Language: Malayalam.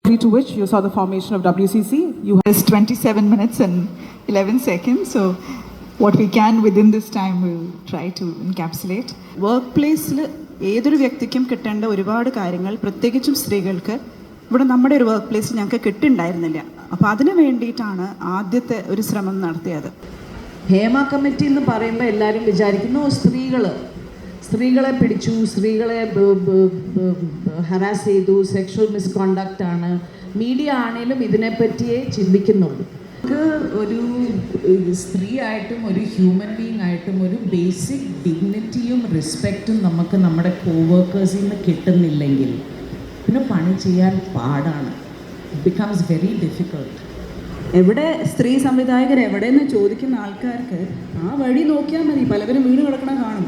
To which you saw the formation of WCC. You has 27 minutes and 11 seconds. So what we can within this time we'll try to encapsulate. Work പ്ലേസിൽ ഏതൊരു വ്യക്തിക്കും കിട്ടേണ്ട ഒരുപാട് കാര്യങ്ങൾ പ്രത്യേകിച്ചും സ്ത്രീകൾക്ക് ഇവിടെ നമ്മുടെ ഒരു വർക്ക് പ്ലേസിൽ ഞങ്ങൾക്ക് കിട്ടുന്നുണ്ടായിരുന്നില്ല. അപ്പോൾ അതിന് വേണ്ടിയിട്ടാണ് ആദ്യത്തെ ഒരു ശ്രമം നടത്തിയത്. ഹേമ കമ്മിറ്റി എന്ന് പറയുമ്പോൾ എല്ലാവരും വിചാരിക്കുന്നു സ്ത്രീകളെ പിടിച്ചു, സ്ത്രീകളെ ഹറാസ് ചെയ്തു, സെക്ഷൽ മിസ്കോണ്ടക്റ്റ് ആണ്. മീഡിയ ആണേലും ഇതിനെപ്പറ്റിയേ ചിന്തിക്കുന്നുള്ളൂ. നമുക്ക് ഒരു സ്ത്രീ ആയിട്ടും ഒരു ഹ്യൂമൻ ബീങ് ആയിട്ടും ഒരു ബേസിക് ഡിഗ്നിറ്റിയും റെസ്പെക്റ്റും നമുക്ക് നമ്മുടെ കോവർക്കേഴ്സിൽ നിന്ന് കിട്ടുന്നില്ലെങ്കിൽ പിന്നെ പണി ചെയ്യാൻ പാടാണ്. It becomes very difficult. എവിടെ സ്ത്രീ സംവിധായകർ എവിടെയെന്ന് ചോദിക്കുന്ന ആൾക്കാർക്ക് ആ വഴി നോക്കിയാൽ മതി. പലവരും വീണ് കിടക്കണം കാണും.